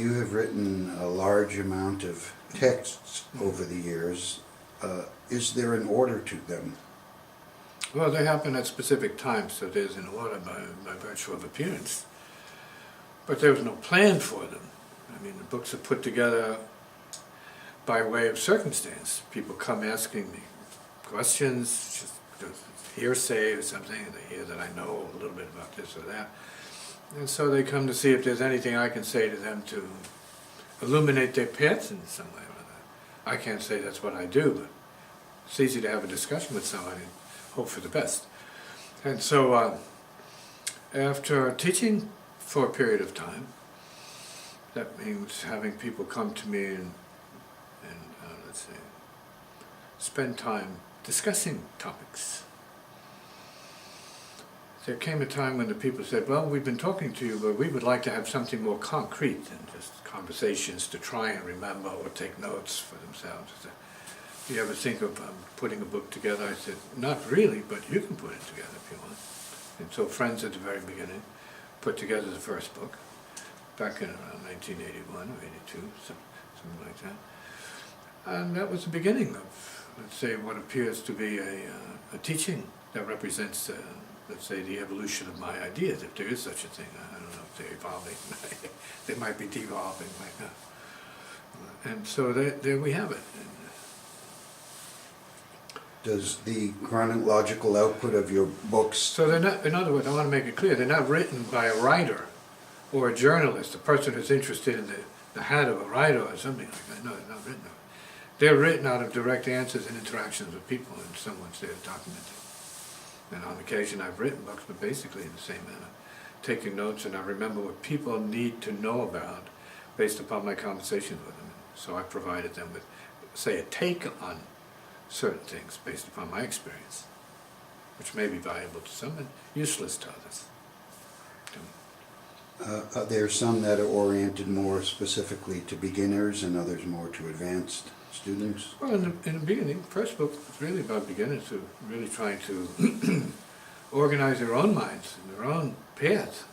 You have written a large amount of texts over the years. Is there an order to them? Well, they happen at specific times, so there's an order by virtue of appearance. But there was no plan for them. I mean, the books are put together by way of circumstance. People come asking me questions, just hearsay or something, and they hear that I know a little bit about this or that. And so they come to see if there's anything I can say to them to illuminate their paths in some way or other. I can't say that's what I do, but it's easy to have a discussion with somebody and hope for the best. And so after teaching for a period of time, that means having people come to me and let's say, spend time discussing topics. There came a time when the people said, well, we've been talking to you, but we would like to have something more concrete than just conversations to try and remember or take notes for themselves. I said, do you ever think of putting a book together? I said, not really, but you can put it together if you want. And so Friends at the very beginning put together the first book, back in around 1981 or 82, something like that. And that was the beginning of, let's say, what appears to be a teaching that represents, let's say, the evolution of my ideas, if there is such a thing. I don't know if they're evolving. They might be devolving right now. And so there we have it. Does the chronological output of your books... So they're not, in other words, I want to make it clear, they're not written by a writer or a journalist, a person who's interested in the hat of a writer or something like that. No, they're not written. They're written out of direct answers and interactions with people, and someone's there documenting. And on occasion I've written books, but basically in the same manner, taking notes, and I remember what people need to know about based upon my conversations with them. So I provided them with, say, a take on certain things based upon my experience, which may be valuable to some and useless to others. Are there some that are oriented more specifically to beginners and others more to advanced students? Well, in the beginning, the first book was really about beginners who were really trying to organize their own minds and their own path.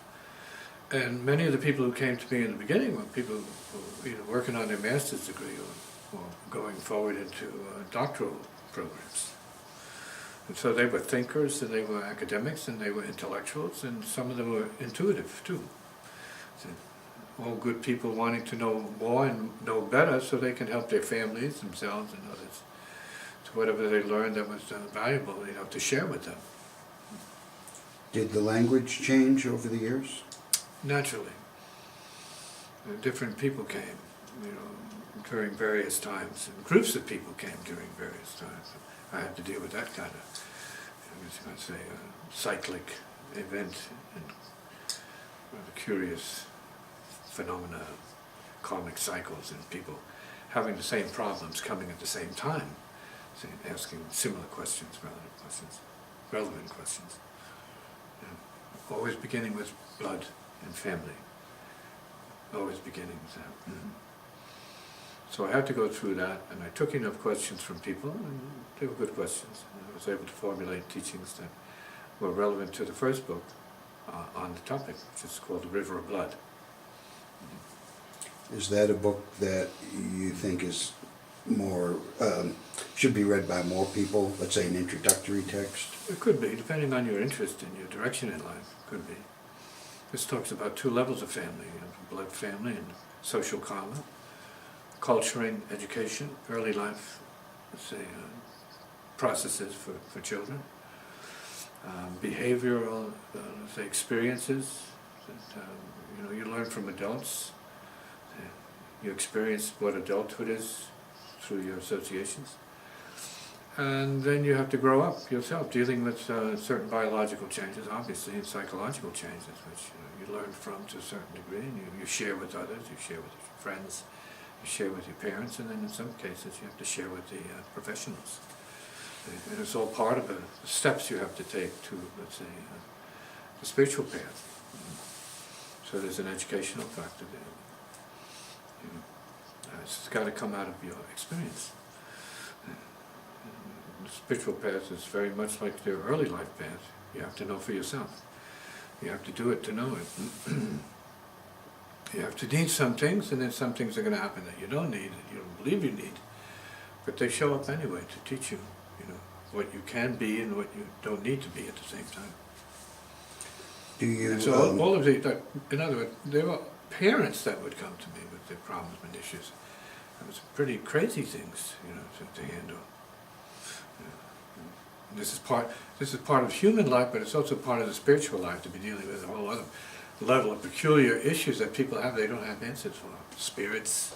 And many of the people who came to me in the beginning were people who were either working on their master's degree or going forward into doctoral programs. And so they were thinkers, and they were academics, and they were intellectuals, and some of them were intuitive too. So all good people wanting to know more and know better so they can help their families, themselves, and others to whatever they learned that was valuable, to share with them. Did the language change over the years? Naturally. Different people came, during various times, and groups of people came during various times. I had to deal with that kind of, let's say, cyclic event and rather curious phenomena, karmic cycles, and people having the same problems coming at the same time, asking similar questions, relevant questions. Always beginning with blood and family. Always beginning with that. Mm-hmm. So I had to go through that, and I took enough questions from people, and they were good questions. And I was able to formulate teachings that were relevant to the first book on the topic, which is called The River of Blood. Is that a book that you think is more, should be read by more people, let's say an introductory text? It could be, depending on your interest and your direction in life, could be. This talks about two levels of family, blood family and social karma, culturing, education, early life, let's say, processes for children, behavioral, let's say, experiences that you learn from adults. You experience what adulthood is through your associations. And then you have to grow up yourself, dealing with certain biological changes, obviously, and psychological changes, which you learn from to a certain degree, and you share with others, you share with your friends, you share with your parents, and then in some cases you have to share with the professionals. And it's all part of the steps you have to take to, let's say, the spiritual path. So there's an educational factor there. It's got to come out of your experience. The spiritual path is very much like your early life path. You have to know for yourself. You have to do it to know it. You have to need some things, and then some things are going to happen that you don't need, that you don't believe you need. But they show up anyway to teach you, what you can be and what you don't need to be at the same time. Do you, And so all of these, in other words, there were parents that would come to me with their problems and issues. It was pretty crazy things, to handle. And this is part of human life, but it's also part of the spiritual life, to be dealing with a whole other level of peculiar issues that people have they don't have answers for. Spirits,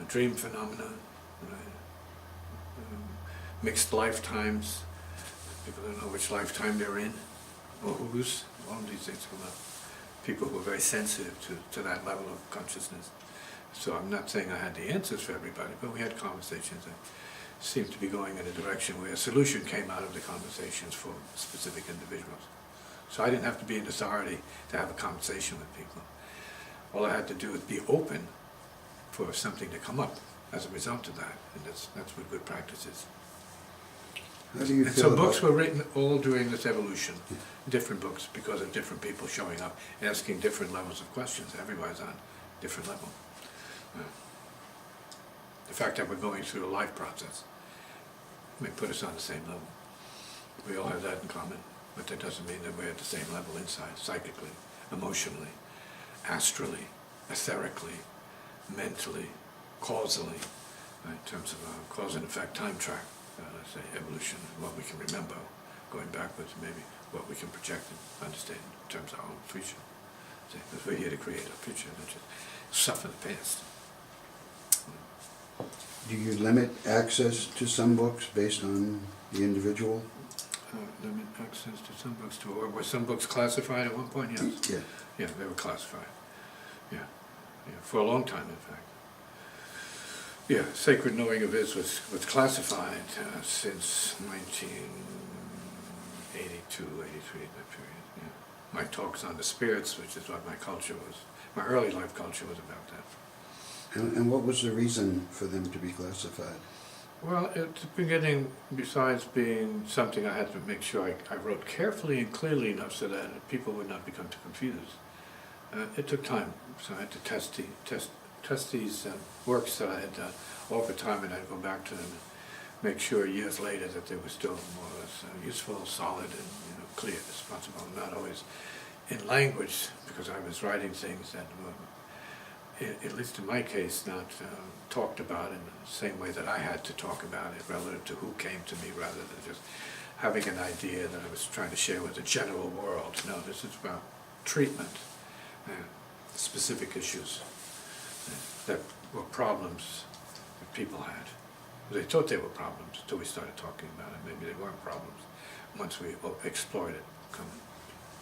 dream phenomena, right? Mixed lifetimes. People don't know which lifetime they're in, or whose. All of these things come up. People who are very sensitive to that level of consciousness. So I'm not saying I had the answers for everybody, but we had conversations that seemed to be going in a direction where a solution came out of the conversations for specific individuals. So I didn't have to be an authority to have a conversation with people. All I had to do was be open for something to come up as a result of that, and that's what good practice is. how do you And feel so about... books were written all during this evolution, different books, because of different people showing up, asking different levels of questions. Everybody's on a different level. The fact that we're going through a life process may put us on the same level. We all have that in common, but that doesn't mean that we're at the same level inside, psychically, emotionally, astrally, etherically, mentally, causally, in terms of cause and effect time track, let's say evolution, what we can remember, going backwards, maybe what we can project and understand in terms of our own future. Because we're here to create our future, not just suffer the past. Do you limit access to some books based on the individual? Limit access to some books, or were some books classified at one point? Yes. Yeah. Yeah, they were classified. Yeah, for a long time, in fact. Yeah, Sacred Knowing of Is was classified since 1982, 83, that period. Yeah. My talks on the spirits, which is what my culture was, my early life culture was about that. And what was the reason for them to be classified? Well, at the beginning, besides being something I had to make sure I wrote carefully and clearly enough so that people would not become too confused, it took time. So I had to test these works that I had done over time, and I'd go back to them and make sure years later that they were still more or less useful, solid, and clear as possible. Not always in language, because I was writing things that were, at least in my case, not talked about in the same way that I had to talk about it relative to who came to me, rather than just having an idea that I was trying to share with the general world. No, this is about treatment, specific issues that were problems that people had. They thought they were problems until we started talking about it. Maybe they weren't problems once we explored it.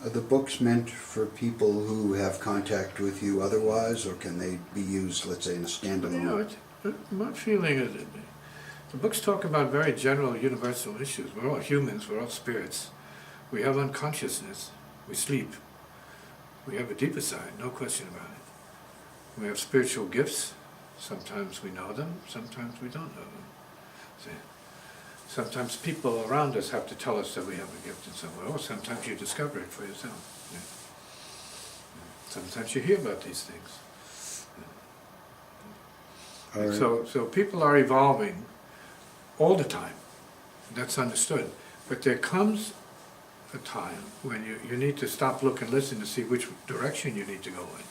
Are the books meant for people who have contact with you otherwise, or can they be used, let's say, in a standalone? My feeling is that the books talk about very general, universal issues. We're all humans, we're all spirits. We have unconsciousness, we sleep. We have a deeper side, no question about it. We have spiritual gifts. Sometimes we know them, sometimes we don't know them. See? Sometimes people around us have to tell us that we have a gift in some way, or sometimes you discover it for yourself. Yeah. Sometimes you hear about these things. All right. So people are evolving all the time. That's understood. But there comes a time when you need to stop, look, and listen to see which direction you need to go in.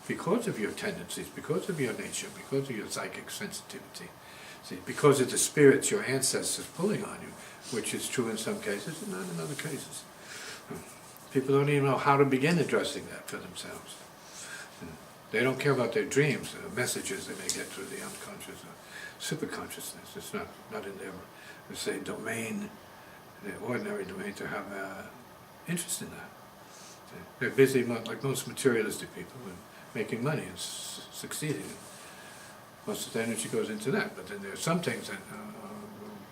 Because of your tendencies, because of your nature, because of your psychic sensitivity. See, because of the spirits your ancestors pulling on you, which is true in some cases and not in other cases. People don't even know how to begin addressing that for themselves. They don't care about their dreams, messages they may get through the unconscious or superconsciousness. It's not in their, let's say, domain, their ordinary domain, to have interest in that. They're busy, like most materialistic people, with making money and succeeding. Most of the energy goes into that, but then there are some things that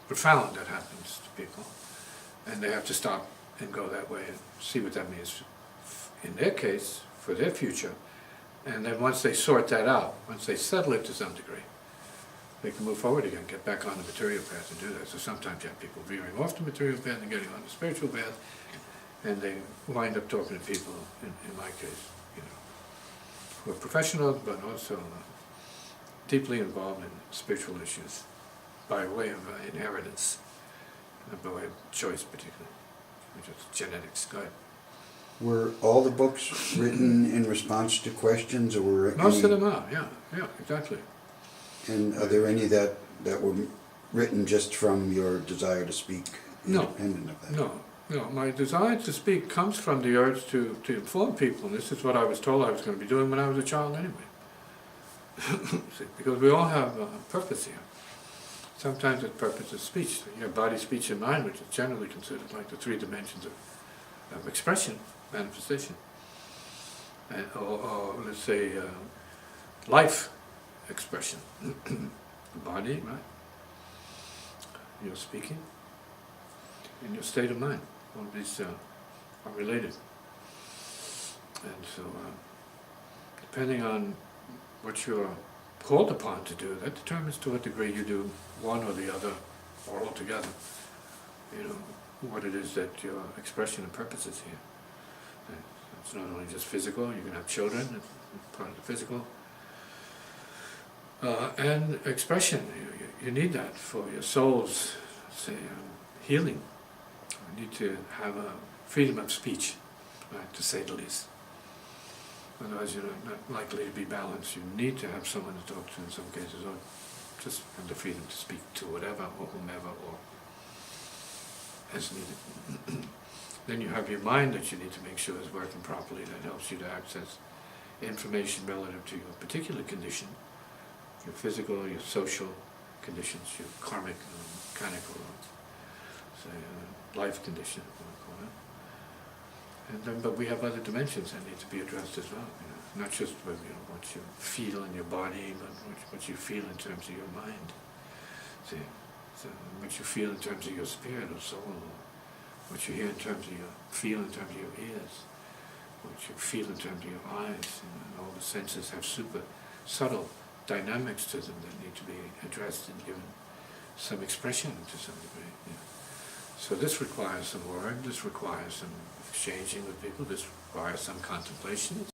profound that happens to people, and they have to stop and go that way and see what that means in their case, for their future. And then once they sort that out, once they settle it to some degree, they can move forward again, get back on the material path and do that. So sometimes you have people veering off the material path and getting on the spiritual path, and they wind up talking to people, in my case, who are professionals, but also deeply involved in spiritual issues by way of inheritance, by way of choice particularly, which is genetics. Go ahead. Were all the books written in response to questions, or were Most of any, them are, yeah, exactly. and are there any that were written just from your desire to speak No. independent of that? No, my desire to speak comes from the urge to inform people, and this is what I was told I was going to be doing when I was a child anyway. See, because we all have a purpose here. Sometimes that purpose is speech. You have body, speech, and mind, which is generally considered like the three dimensions of expression, manifestation. And, or let's say life expression. The body, right? Your speaking, and your state of mind. All these are related. And so, depending on what you're called upon to do, that determines to what degree you do one or the other, or all together. You know, what it is that your expression and purpose is here. And it's not only just physical, you can have children, it's part of the physical. And expression, you need that for your soul's, say, healing. You need to have a freedom of speech, right, to say the least. Otherwise you're not likely to be balanced. You need to have someone to talk to in some cases, or just have the freedom to speak to whatever, or whomever, or as needed. Then you have your mind that you need to make sure is working properly, that helps you to access information relative to your particular condition, your physical, your social conditions, your karmic, mechanical, say, life condition, if you want to call it. And then, but we have other dimensions that need to be addressed as well. You know, not just what you feel in your body, but what you feel in terms of your mind. See, so what you feel in terms of your spirit or soul, or what you hear in terms of your feel in terms of your ears, what you feel in terms of your eyes. And all the senses have super subtle dynamics to them that need to be addressed and given some expression to some degree. Yeah. So this requires some work, this requires some exchanging with people, this requires some contemplation.